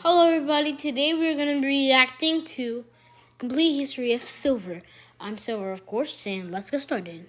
Hello everybody, today we're going to be reacting to Complete History of Silver. I'm Silver, of course, and let's get started.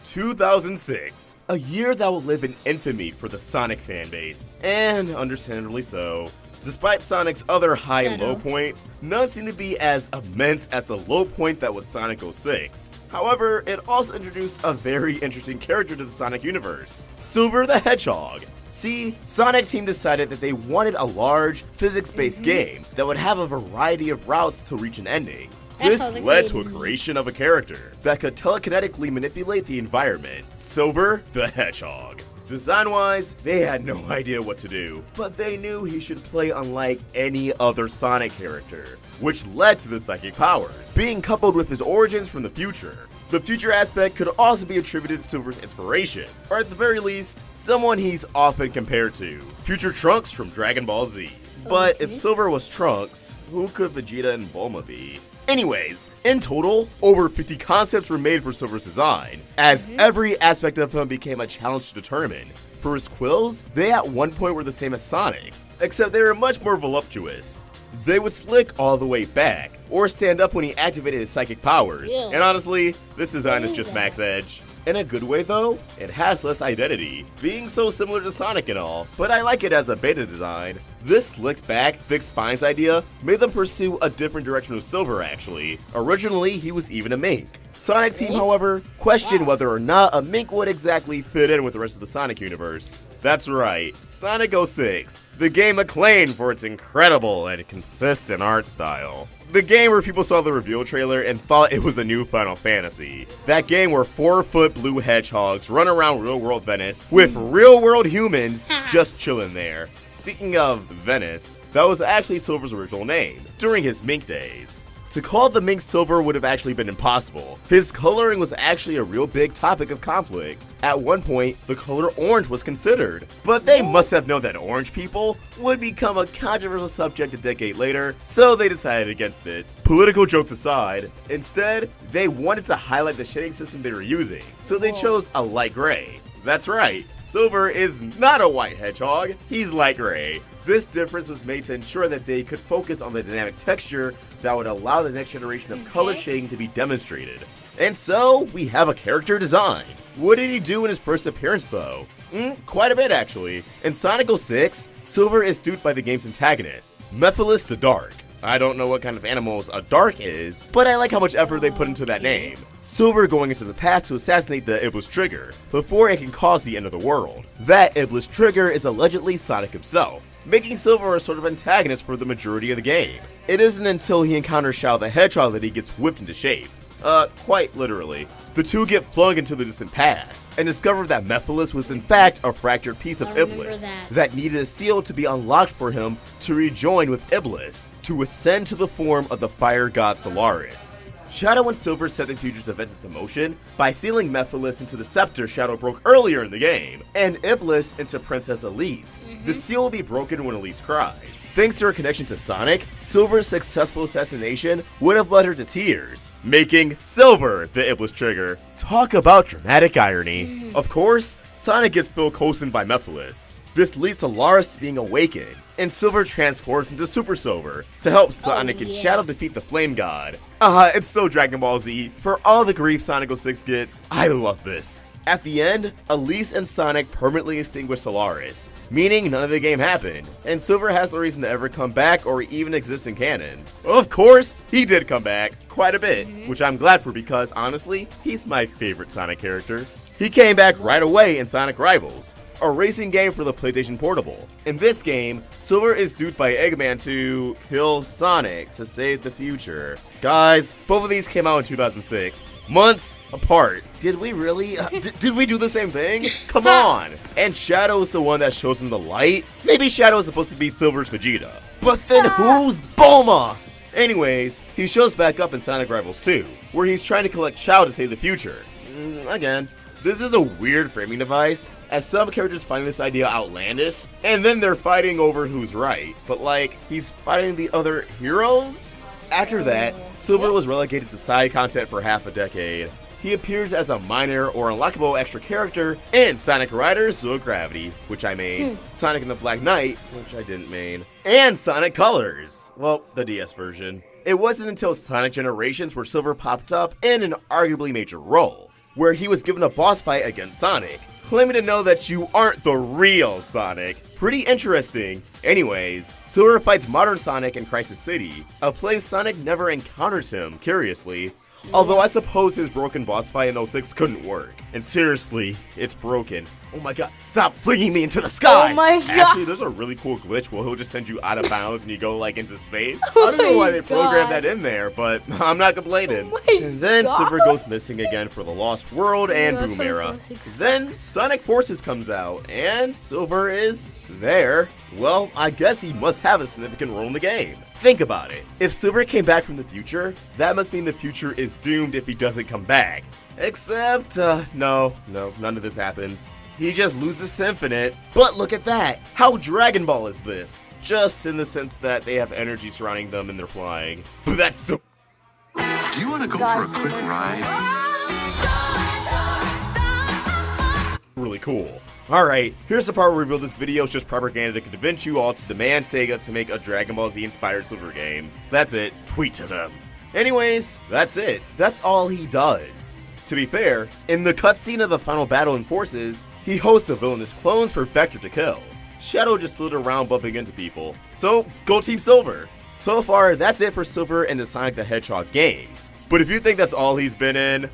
2006, a year that will live in infamy for the Sonic fanbase, and understandably so. Despite Sonic's other high and low points, none seem to be as immense as the low point that was Sonic 06. However, it also introduced a very interesting character to the Sonic universe, Silver the Hedgehog. See, Sonic Team decided that they wanted a large, physics-based game that would have a variety of routes to reach an ending. This led to a creation of a character that could telekinetically manipulate the environment, Silver the Hedgehog. Design-wise, they had no idea what to do, but they knew he should play unlike any other Sonic character, which led to the psychic powers, being coupled with his origins from the future. The future aspect could also be attributed to Silver's inspiration, or at the very least, someone he's often compared to, Future Trunks from Dragon Ball Z. But if Silver was Trunks, who could Vegeta and Bulma be? Anyways, in total, over 50 concepts were made for Silver's design, as every aspect of him became a challenge to determine. For his quills, they at one point were the same as Sonic's, except they were much more voluptuous. They would slick all the way back, or stand up when he activated his psychic powers, and honestly, this design is just max edge. In a good way though, it has less identity, being so similar to Sonic and all, but I like it as a beta design. This slicked back, thick spines idea made them pursue a different direction with Silver actually. Originally, he was even a mink. Sonic Team, however, questioned whether or not a mink would exactly fit in with the rest of the Sonic universe. That's right, Sonic 06, the game acclaimed for its incredible and consistent art style. The game where people saw the reveal trailer and thought it was a new Final Fantasy. That game where 4-foot blue hedgehogs run around real-world Venice with real-world humans just chilling there. Speaking of Venice, that was actually Silver's original name, during his mink days. To call the mink Silver would have actually been impossible. His coloring was actually a real big topic of conflict. At one point, the color orange was considered, but they must have known that orange people would become a controversial subject a decade later, so they decided against it. Political jokes aside, instead, they wanted to highlight the shading system they were using, so they chose a light gray. That's right, Silver is not a white hedgehog, he's light gray. This difference was made to ensure that they could focus on the dynamic texture that would allow the next generation of color shading to be demonstrated. And so, we have a character design. What did he do in his first appearance though? Quite a bit actually. In Sonic 06, Silver is duped by the game's antagonist, Mephiles the Dark. I don't know what kind of animals a Dark is, but I like how much effort they put into that name. Silver going into the past to assassinate the Iblis Trigger before it can cause the end of the world. That Iblis Trigger is allegedly Sonic himself, making Silver a sort of antagonist for the majority of the game. It isn't until he encounters Shadow the Hedgehog that he gets whipped into shape. Quite literally. The two get flung into the distant past, and discover that Mephiles was in fact a fractured piece of Iblis that needed a seal to be unlocked for him to rejoin with Iblis, to ascend to the form of the fire god Solaris. Shadow and Silver set the future's events into motion by sealing Mephiles into the scepter Shadow broke earlier in the game, and Iblis into Princess Elise. The seal will be broken when Elise cries. Thanks to her connection to Sonic, Silver's successful assassination would have led her to tears, making Silver the Iblis Trigger. Talk about dramatic irony. Of course, Sonic gets Phil Coulson by Mephiles. This leads to Solaris being awakened, and Silver transforms into Super Silver to help Sonic and Shadow defeat the Flame God. It's so Dragon Ball Z. For all the grief Sonic 06 gets, I love this. At the end, Elise and Sonic permanently extinguish Solaris, meaning none of the game happened, and Silver has no reason to ever come back or even exist in canon. Of course, he did come back, quite a bit, which I'm glad for because honestly, he's my favorite Sonic character. He came back right away in Sonic Rivals, a racing game for the PlayStation Portable. In this game, Silver is duped by Eggman to kill Sonic to save the future. Guys, both of these came out in 2006, months apart. Did we really? Did we do the same thing? Come on! And Shadow is the one that shows him the light? Maybe Shadow is supposed to be Silver's Vegeta. But then who's Bulma? Anyways, he shows back up in Sonic Rivals 2, where he's trying to collect Chao to save the future. Again. This is a weird framing device, as some characters find this idea outlandish, and then they're fighting over who's right. But like, he's fighting the other heroes? After that, Silver was relegated to side content for half a decade. he appears as a minor or unlockable extra character in Sonic Riders Zero Gravity, which I made, Sonic and the Black Knight, which I didn't main, and Sonic Colors, well, the DS version. It wasn't until Sonic Generations where Silver popped up in an arguably major role, where he was given a boss fight against Sonic, claiming to know that you aren't the real Sonic. Pretty interesting. Anyways, Silver fights modern Sonic in Crisis City, a place Sonic never encounters him, curiously. Although I suppose his broken boss fight in 06 couldn't work. And seriously, it's broken. Oh my god, stop flinging me into the sky! Oh my god! Actually, there's a really cool glitch where he'll just send you out of bounds and you go like into space. I don't know why they programmed that in there, but I'm not complaining. And then Silver goes missing again for the Lost World and Boom Era. Then Sonic Forces comes out, and Silver is there. Well, I guess he must have a significant role in the game. Think about it. If Silver came back from the future, that must mean the future is doomed if he doesn't come back. Except, no, none of this happens. He just loses to Infinite. But look at that! How Dragon Ball is this? Just in the sense that they have energy surrounding them and they're flying. But that's so... Do you want to go for a quick ride? Really cool. Alright, here's the part where we reveal this video is just propaganda to convince you all to demand Sega to make a Dragon Ball Z inspired Silver game. That's it. Tweet to them. Anyways, that's it. That's all he does. To be fair, in the cutscene of the final battle in Forces, he hosts the villainous clones for Vector to kill. Shadow just stood around bumping into people. So, go Team Silver! So far, that's it for Silver in the Sonic the Hedgehog games. But if you think that's all he's been in,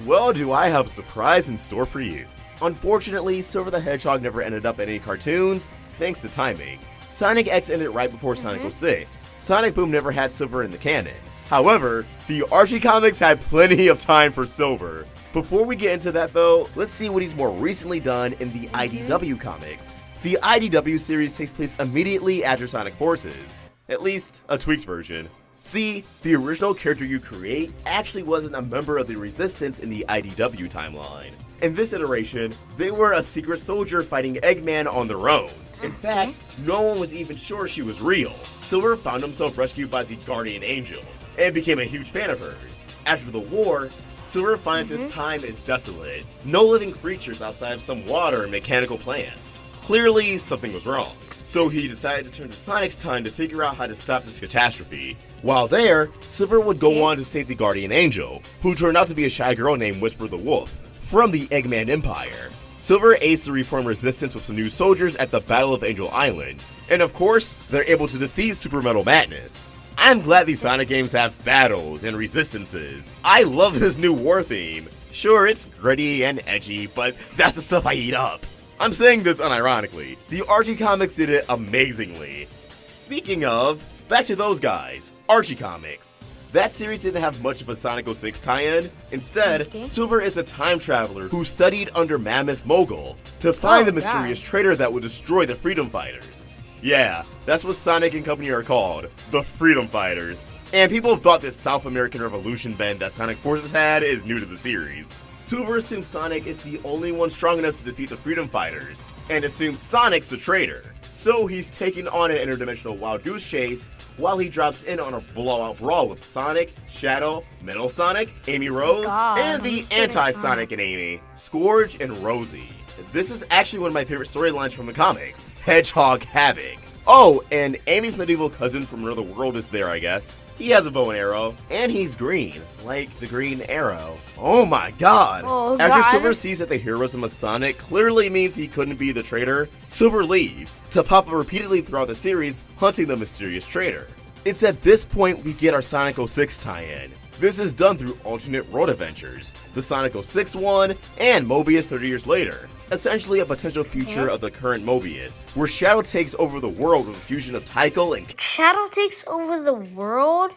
well, do I have a surprise in store for you. Unfortunately, Silver the Hedgehog never ended up in any cartoons, thanks to timing. Sonic X ended right before Sonic 06. Sonic Boom never had Silver in the canon. However, the Archie comics had plenty of time for Silver. Before we get into that though, let's see what he's more recently done in the IDW comics. The IDW series takes place immediately after Sonic Forces, at least a tweaked version. See, the original character you create actually wasn't a member of the Resistance in the IDW timeline. In this iteration, they were a secret soldier fighting Eggman on their own. In fact, no one was even sure she was real. Silver found himself rescued by the Guardian Angel, and became a huge fan of hers. After the war, Silver finds his time is desolate. No living creatures outside of some water and mechanical plants. Clearly, something was wrong. So he decided to turn to Sonic's time to figure out how to stop this catastrophe. While there, Silver would go on to save the Guardian Angel, who turned out to be a shy girl named Whisper the Wolf, from the Eggman Empire. Silver aids to reform Resistance with some new soldiers at the Battle of Angel Island, and of course, they're able to defeat Super Metal Madness. I'm glad these Sonic games have battles and resistances. I love this new war theme. Sure, it's gritty and edgy, but that's the stuff I eat up. I'm saying this unironically. The Archie comics did it amazingly. Speaking of, back to those guys, Archie comics. That series didn't have much of a Sonic 06 tie-in. Instead, Silver is a time traveler who studied under Mammoth Mogul to find the mysterious traitor that would destroy the Freedom Fighters. Yeah, that's what Sonic and company are called, the Freedom Fighters. And people have thought this South American Revolution bend that Sonic Forces had is new to the series. Silver assumes Sonic is the only one strong enough to defeat the Freedom Fighters, and assumes Sonic's the traitor. So he's taking on an interdimensional wild goose chase while he drops in on a blowout brawl with Sonic, Shadow, Metal Sonic, Amy Rose, and the anti-Sonic and Amy, Scourge and Rosie. This is actually one of my favorite storylines from the comics, Hedgehog Havoc. Oh, and Amy's medieval cousin from another world is there, I guess. He has a bow and arrow, and he's green, like the Green Arrow. Oh my god! After Silver sees that the heroism of Sonic clearly means he couldn't be the traitor, Silver leaves, to pop up repeatedly throughout the series, hunting the mysterious traitor. It's at this point we get our Sonic 06 tie-in. This is done through alternate world adventures, the Sonic 06 one, and Mobius 30 years later. Essentially a potential future of the current Mobius, where Shadow takes over the world with a fusion of Tycho and... Shadow takes over the world?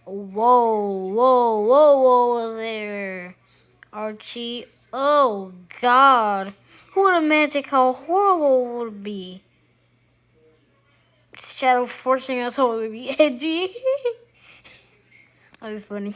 Whoa there, Archie. Oh god. Who would imagine how horrible it would be? Shadow forcing us all to be edgy. That'd be funny.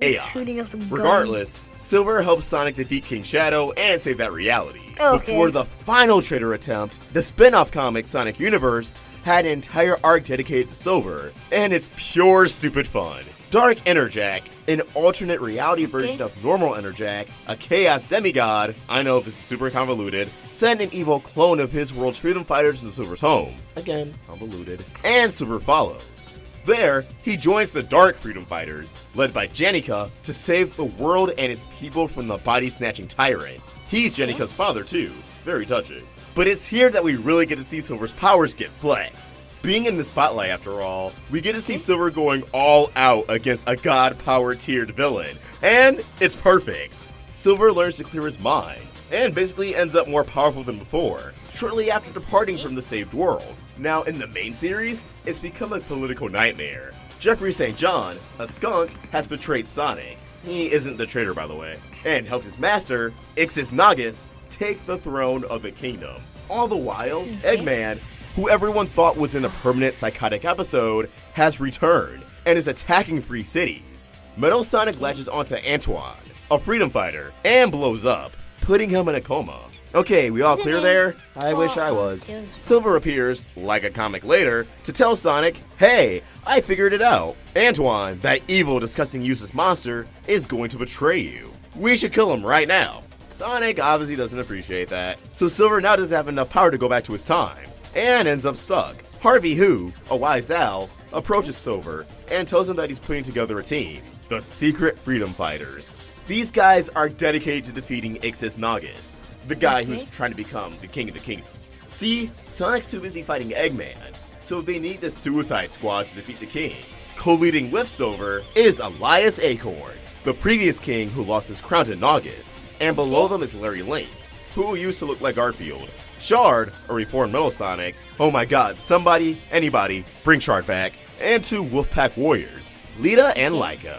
Chaos. Regardless, Silver helps Sonic defeat King Shadow and save that reality. Before the final traitor attempt, the spin-off comic Sonic Universe had an entire arc dedicated to Silver, and it's pure stupid fun. Dark Enerjack, an alternate reality version of normal Enerjack, a chaos demigod, I know this is super convoluted, sent an evil clone of his world's freedom fighters into Silver's home. Again, convoluted. And Silver follows. There, he joins the Dark Freedom Fighters, led by Janica, to save the world and its people from the body-snatching tyrant. He's Janica's father too, very touching. But it's here that we really get to see Silver's powers get flexed. Being in the spotlight, after all, we get to see Silver going all out against a god power tiered villain, and it's perfect. Silver learns to clear his mind, and basically ends up more powerful than before, shortly after departing from the saved world. Now, in the main series, it's become a political nightmare. Jeffrey St. John, a skunk, has betrayed Sonic. He isn't the traitor, by the way, and helped his master, Ixis Nagus, take the throne of the kingdom. All the while, Eggman, who everyone thought was in a permanent psychotic episode, has returned and is attacking free cities. Metal Sonic latches onto Antoine, a freedom fighter, and blows up, putting him in a coma. Okay, we all clear there? I wish I was. Silver appears, like a comic later, to tell Sonic, hey, I figured it out. Antoine, that evil, disgusting, useless monster, is going to betray you. We should kill him right now. Sonic obviously doesn't appreciate that, so Silver now doesn't have enough power to go back to his time, and ends up stuck. Harvey, who, a wise owl, approaches Silver and tells him that he's putting together a team, the Secret Freedom Fighters. These guys are dedicated to defeating Ixis Nagus, the guy who's trying to become the king of the kingdom. See, Sonic's too busy fighting Eggman, so they need the Suicide Squad to defeat the king. Co-leading with Silver is Elias Acorn, the previous king who lost his crown to Nagus, and below them is Larry Lynx, who used to look like Garfield. Shard, a reformed Metal Sonic, oh my god, somebody, anybody, bring Shard back, and two Wolfpack warriors, Lita and Lyco.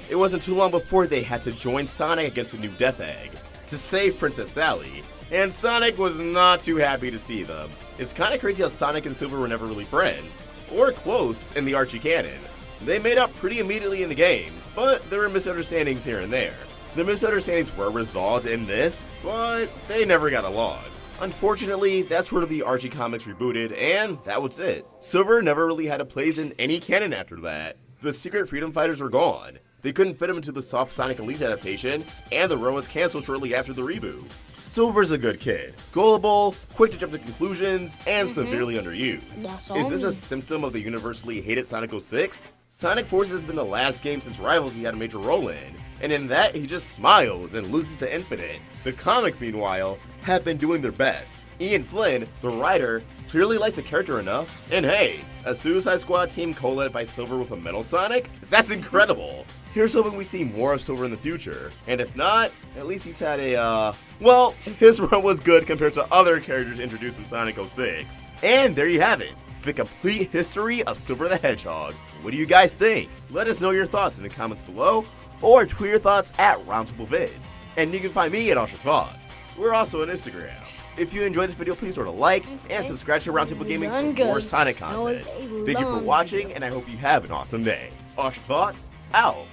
It wasn't too long before they had to join Sonic against a new Death Egg to save Princess Sally, and Sonic was not too happy to see them. It's kinda crazy how Sonic and Silver were never really friends, or close in the Archie canon. They made up pretty immediately in the games, but there were misunderstandings here and there. The misunderstandings were resolved in this, but they never got along. Unfortunately, that's where the Archie comics rebooted, and that was it. Silver never really had a place in any canon after that. The Secret Freedom Fighters were gone. They couldn't fit him into the Soft Sonic Elite adaptation, and the run was canceled shortly after the reboot. Silver's a good kid. Gullible, quick to jump to conclusions, and severely underused. Is this a symptom of the universally hated Sonic 06? Sonic Forces has been the last game since Rivals he had a major role in, and in that he just smiles and loses to Infinite. The comics, meanwhile, have been doing their best. Ian Flynn, the writer, clearly likes the character enough, and hey, a Suicide Squad team co-led by Silver with a Metal Sonic? That's incredible! Here's hoping we see more of Silver in the future, and if not, at least he's had well, his run was good compared to other characters introduced in Sonic 06. And there you have it, the complete history of Silver the Hedgehog. What do you guys think? Let us know your thoughts in the comments below, or tweet your thoughts at RoundtableVids. And you can find me at AushaThoughts. We're also on Instagram. If you enjoyed this video, please sort of like and subscribe to Roundtable Gaming for more Sonic content. Thank you for watching, and I hope you have an awesome day. AushaThoughts, out!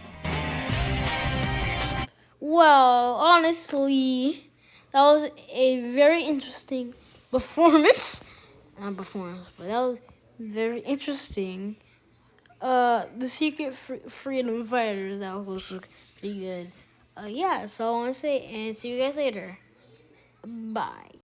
Well, honestly, that was a very interesting performance. Not performance, but that was very interesting. The Secret Freedom Fighters, that was pretty good. Yeah, so I want to say, and see you guys later. Bye.